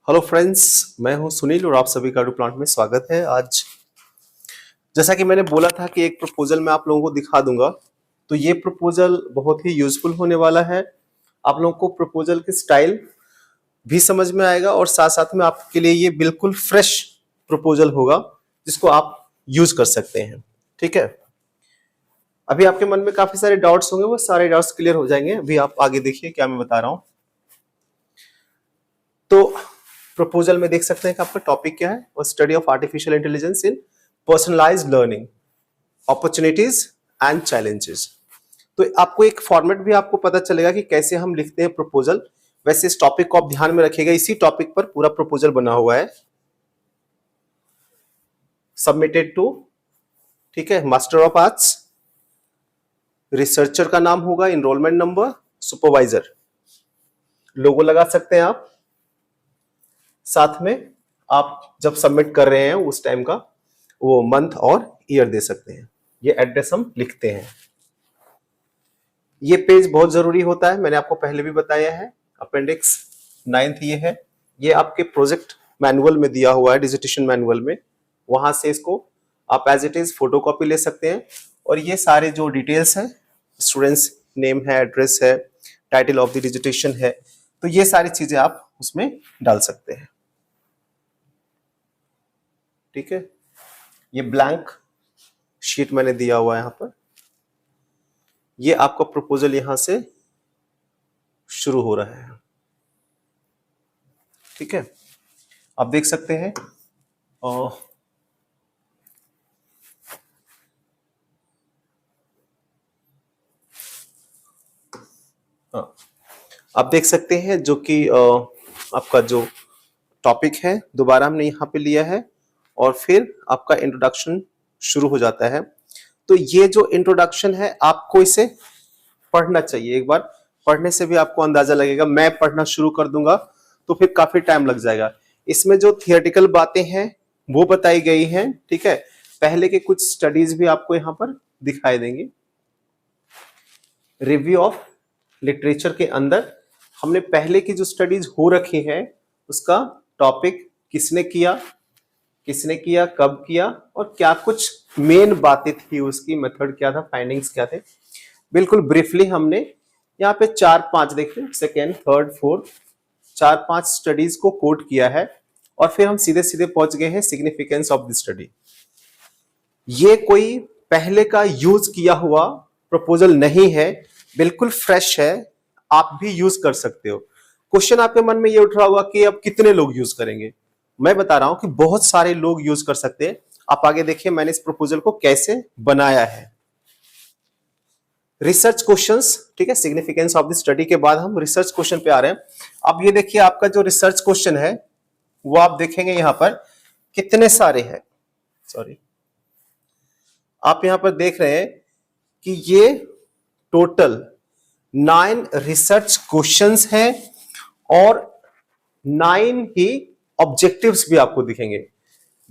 Hello friends, मैं हूं सुनील और आप सभी का प्लांट में स्वागत है। आज जैसा कि मैंने बोला था कि एक प्रपोजल मैं आप लोगों को दिखा दूंगा, तो ये प्रपोजल बहुत ही यूजफुल होने वाला है। आप लोगों को प्रपोजल की स्टाइल भी समझ में आएगा और साथ साथ में आपके लिए ये बिल्कुल फ्रेश प्रपोजल होगा जिसको आप यूज कर सकते हैं। ठीक है, अभी आपके मन में काफी सारे डाउट्स होंगे, वो सारे डाउट्स क्लियर हो जाएंगे। अभी आप आगे देखिए क्या मैं बता रहा हूं। तो प्रपोजल में देख सकते हैं कि आपका टॉपिक क्या है, और study of artificial intelligence in personalised learning, opportunities and challenges. तो आपको एक फॉर्मेट भी आपको पता चलेगा कि कैसे हम लिखते हैं प्रपोजल। वैसे इस टॉपिक को आप ध्यान में रखिएगा, इसी टॉपिक पर पूरा प्रपोजल बना हुआ है। सबमिटेड टू, ठीक है, मास्टर ऑफ आर्ट्स, रिसर्चर का नाम होगा, इनरोलमेंट नंबर, सुपरवाइजर, लोगो लगा सकते हैं आप। साथ में आप जब सबमिट कर रहे हैं उस टाइम का वो मंथ और ईयर दे सकते हैं। ये एड्रेस हम लिखते हैं। ये पेज बहुत जरूरी होता है, मैंने आपको पहले भी बताया है। अपेंडिक्स 9th ये है। ये आपके प्रोजेक्ट मैनुअल में दिया हुआ है, डिजिटेशन मैनुअल में। वहां से इसको आप एज इट इज फोटोकॉपी ले सकते हैं। और ये सारे जो डिटेल्स हैं, स्टूडेंट्स नेम है, एड्रेस है, टाइटल ऑफ द डिजिटेशन है, तो ये सारी चीजें आप उसमें डाल सकते हैं। ठीक है, ये ब्लैंक शीट मैंने दिया हुआ है यहां पर। ये आपका प्रपोजल यहां से शुरू हो रहा है। ठीक है, आप देख सकते हैं। और हाँ, आप देख सकते हैं जो कि आपका जो टॉपिक है दोबारा हमने यहाँ पे लिया है, और फिर आपका इंट्रोडक्शन शुरू हो जाता है। तो ये जो इंट्रोडक्शन है आपको इसे पढ़ना चाहिए। एक बार पढ़ने से भी आपको अंदाजा लगेगा। मैं पढ़ना शुरू कर दूंगा तो फिर काफी टाइम लग जाएगा। इसमें जो थियोरेटिकल बातें हैं वो बताई गई हैं। ठीक है, पहले के कुछ स्टडीज भी आपको यहाँ पर दिखाई देंगे। रिव्यू ऑफ लिटरेचर के अंदर हमने पहले की जो स्टडीज हो रखी है उसका टॉपिक किसने किया, कब किया, और क्या कुछ मेन बातें थी, उसकी मेथड क्या था, फाइंडिंग्स क्या थे, बिल्कुल ब्रीफली हमने यहाँ पे 4-5 देखिए, सेकेंड, थर्ड, फोर्थ, 4-5 स्टडीज को कोट किया है। और फिर हम सीधे सीधे पहुंच गए हैं सिग्निफिकेंस ऑफ द स्टडी। ये कोई पहले का यूज किया हुआ प्रपोजल नहीं है, बिल्कुल फ्रेश है, आप भी यूज कर सकते हो। क्वेश्चन आपके मन में ये उठ रहा होगा कि अब कितने लोग यूज करेंगे। मैं बता रहा हूं कि बहुत सारे लोग यूज कर सकते हैं। आप आगे देखिए मैंने इस प्रपोजल को कैसे बनाया है। रिसर्च क्वेश्चंस, ठीक है, सिग्निफिकेंस ऑफ द स्टडी के बाद हम रिसर्च क्वेश्चन पे आ रहे हैं। अब ये देखिए आपका जो रिसर्च क्वेश्चन है वो आप देखेंगे यहां पर कितने सारे हैं। सॉरी, आप यहां पर देख रहे हैं कि ये टोटल 9 रिसर्च क्वेश्चंस हैं और 9 ही ऑब्जेक्टिव्स भी आपको दिखेंगे।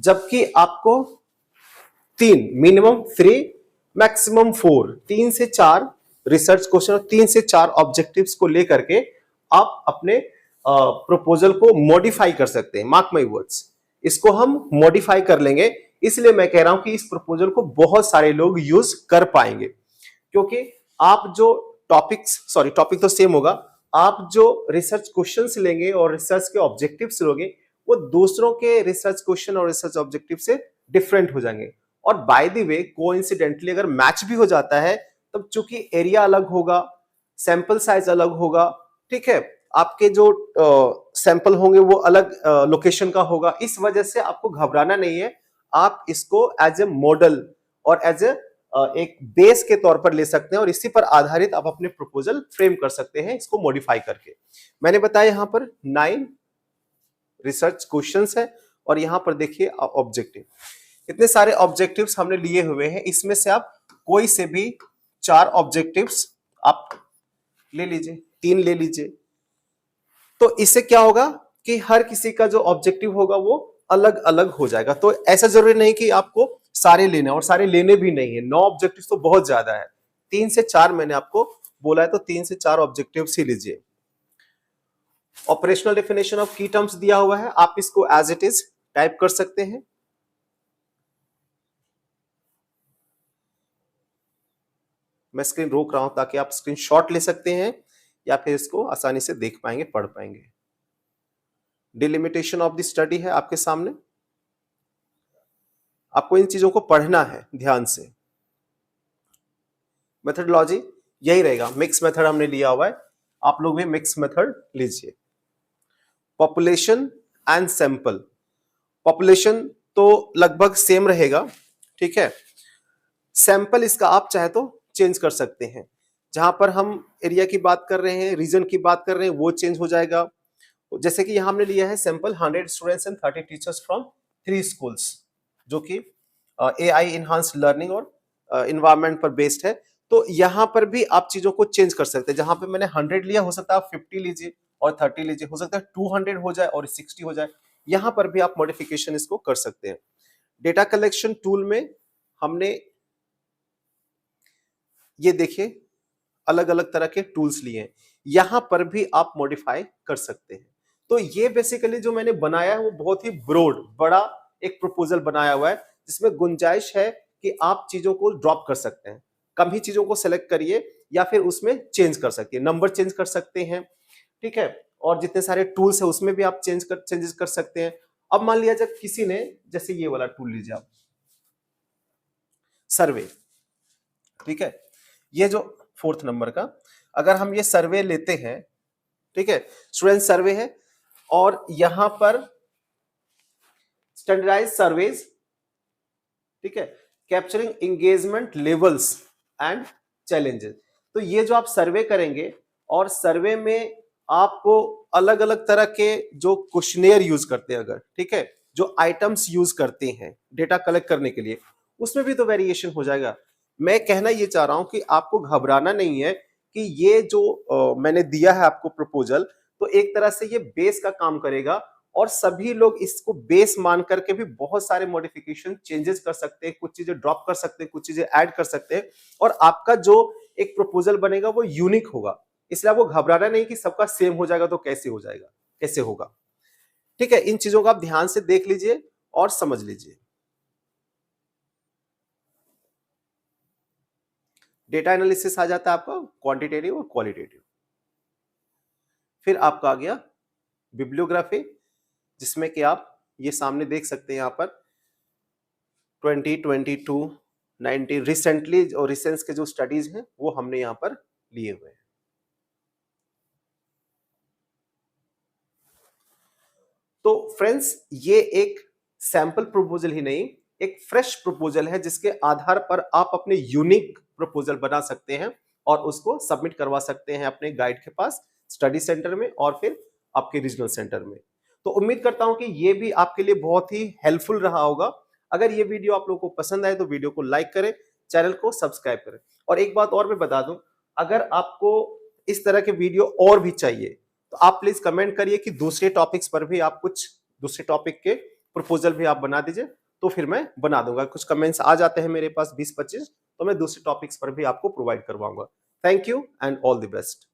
जबकि आपको 3, मिनिमम 3, मैक्सिमम 4, 3 से 4 रिसर्च क्वेश्चन और 3 से 4 ऑब्जेक्टिव्स को लेकर के आप अपने प्रपोजल को मॉडिफाई कर सकते हैं। मार्क माय वर्ड्स, इसको हम मॉडिफाई कर लेंगे। इसलिए मैं कह रहा हूं कि इस प्रपोजल को बहुत सारे लोग यूज कर पाएंगे, क्योंकि आप जो टॉपिक तो सेम होगा। आप जो रिसर्च क्वेश्चंस लेंगे और रिसर्च के ऑब्जेक्टिव्स लोगे वो दूसरों के रिसर्च क्वेश्चन और रिसर्च ऑब्जेक्टिव से डिफरेंट हो जाएंगे। और बाय द वे कोइंसिडेंटली अगर मैच भी हो जाता है तब चूंकि एरिया अलग होगा, सैंपल साइज अलग होगा, ठीक है, आपके जो सैंपल होंगे वो अलग लोकेशन का होगा। इस वजह से आपको घबराना नहीं है। आप इसको एज ए मॉडल और एज ए एक बेस के तौर पर ले सकते हैं और इसी पर आधारित आप अपने प्रपोजल फ्रेम कर सकते हैं, इसको मॉडिफाई करके। मैंने बताया यहां पर 9 रिसर्च क्वेश्चंस है और यहां पर देखिए ऑब्जेक्टिव। इतने सारे ऑब्जेक्टिव्स हमने लिए हुए हैं, इसमें से आप कोई से भी 4 ऑब्जेक्टिव्स आप ले लीजिए, 3 ले लीजिए। तो इससे क्या होगा कि हर किसी का जो ऑब्जेक्टिव होगा वो अलग अलग हो जाएगा। तो ऐसा जरूरी नहीं कि आपको सारे लेने, और सारे लेने भी नहीं है। 9 ऑब्जेक्टिव तो बहुत ज्यादा है, 3 से 4 मैंने आपको बोला है, तो 3 से 4 ऑब्जेक्टिव ही लीजिए। ऑपरेशनल डेफिनेशन ऑफ की टर्म्स दिया हुआ है, आप इसको एज इट इज टाइप कर सकते हैं। मैं स्क्रीन रोक रहा हूं ताकि आप स्क्रीनशॉट ले सकते हैं या फिर इसको आसानी से देख पाएंगे, पढ़ पाएंगे। डिलिमिटेशन ऑफ द स्टडी है आपके सामने, आपको इन चीजों को पढ़ना है ध्यान से। मेथडोलॉजी यही रहेगा, मिक्स मेथड हमने लिया हुआ है, आप लोग भी मिक्स मेथड लीजिए। पॉपुलेशन एंड सैंपल, पॉपुलेशन तो लगभग सेम रहेगा, ठीक है। सैंपल इसका आप चाहे तो चेंज कर सकते हैं, जहां पर हम एरिया की बात कर रहे हैं, रीजन की बात कर रहे हैं, वो चेंज हो जाएगा। जैसे कि यहां हमने लिया है sample 100 students and 30 teachers from 3 schools, जो कि AI इनहांस्ड लर्निंग और इन्वायरमेंट पर बेस्ड है। तो यहां पर भी आप चीजों को चेंज कर सकते हैं, जहां पे मैंने 100 लिया, हो सकता है आप 50 लीजिए और 30 लीजिए, हो सकता है 200 हो जाए और 60 हो जाए, यहां पर भी आप मॉडिफिकेशन इसको कर सकते हैं। डेटा कलेक्शन टूल में हमने ये देखिए अलग अलग तरह के टूल्स लिए हैं, यहां पर भी आप मॉडिफाई कर सकते हैं। तो ये बेसिकली जो मैंने बनाया है वो बहुत ही ब्रॉड, बड़ा एक प्रपोजल बनाया हुआ है, जिसमें गुंजाइश है कि आप चीजों को ड्रॉप कर सकते हैं, कम ही चीजों को सेलेक्ट करिए या फिर उसमें चेंज कर सकते हैं, नंबर चेंज कर सकते हैं, ठीक है। और जितने सारे टूल्स है उसमें भी आप चेंजेस कर सकते हैं। अब मान लिया जब किसी ने, जैसे ये वाला टूल लीजिए आप, सर्वे, ठीक है, ये जो 4th नंबर का, अगर हम ये सर्वे लेते हैं, ठीक है, स्टूडेंट सर्वे है और यहां पर स्टैंडर्डाइज सर्वेज, ठीक है, capturing engagement levels and challenges. तो ये जो आप सर्वे करेंगे और सर्वे में आपको अलग अलग तरह के जो क्वेश्चनेयर यूज करते हैं, अगर ठीक है, जो आइटम्स यूज करते हैं डेटा कलेक्ट करने के लिए, उसमें भी तो वेरिएशन हो जाएगा। मैं कहना ये चाह रहा हूं कि आपको घबराना नहीं है कि ये जो मैंने दिया है आपको प्रपोजल, तो एक तरह से ये बेस का काम करेगा और सभी लोग इसको बेस मान करके भी बहुत सारे मॉडिफिकेशन चेंजेस कर सकते हैं, कुछ चीजें ड्रॉप कर सकते हैं, कुछ चीजें ऐड कर सकते हैं, और आपका जो एक प्रपोजल बनेगा वो यूनिक होगा। इसलिए आपको घबराना नहीं कि सबका सेम हो जाएगा तो कैसे हो जाएगा, कैसे होगा, ठीक है। इन चीजों को आप ध्यान से देख लीजिए और समझ लीजिए। डेटा एनालिसिस आ जाता है आपका क्वांटिटेटिव और क्वालिटेटिव। फिर आपका आ गया बिब्लियोग्राफी, जिसमें कि आप ये सामने देख सकते हैं, यहां पर 2022 90 रिसेंटली और रिसेंस के जो स्टडीज हैं वो हमने यहां पर लिए हुए हैं। तो फ्रेंड्स, ये एक सैंपल प्रपोजल ही नहीं, एक फ्रेश प्रपोजल है, जिसके आधार पर आप अपने यूनिक प्रपोजल बना सकते हैं और उसको सबमिट करवा सकते हैं अपने गाइड के पास, स्टडी सेंटर में और फिर आपके रीजनल सेंटर में। तो उम्मीद करता हूं कि ये भी आपके लिए बहुत ही हेल्पफुल रहा होगा। अगर ये वीडियो आप लोगों को पसंद आए तो वीडियो को लाइक करें, चैनल को सब्सक्राइब करें। और एक बात और मैं बता दूं, अगर आपको इस तरह के वीडियो और भी चाहिए तो आप प्लीज कमेंट करिए कि दूसरे टॉपिक्स पर भी आप कुछ दूसरे टॉपिक के प्रपोजल भी आप बना दीजिए, तो फिर मैं बना दूंगा। कुछ कमेंट्स आ जाते हैं मेरे पास 20-25, तो मैं दूसरे टॉपिक्स पर भी आपको प्रोवाइड करवाऊंगा। Thank you and all the best.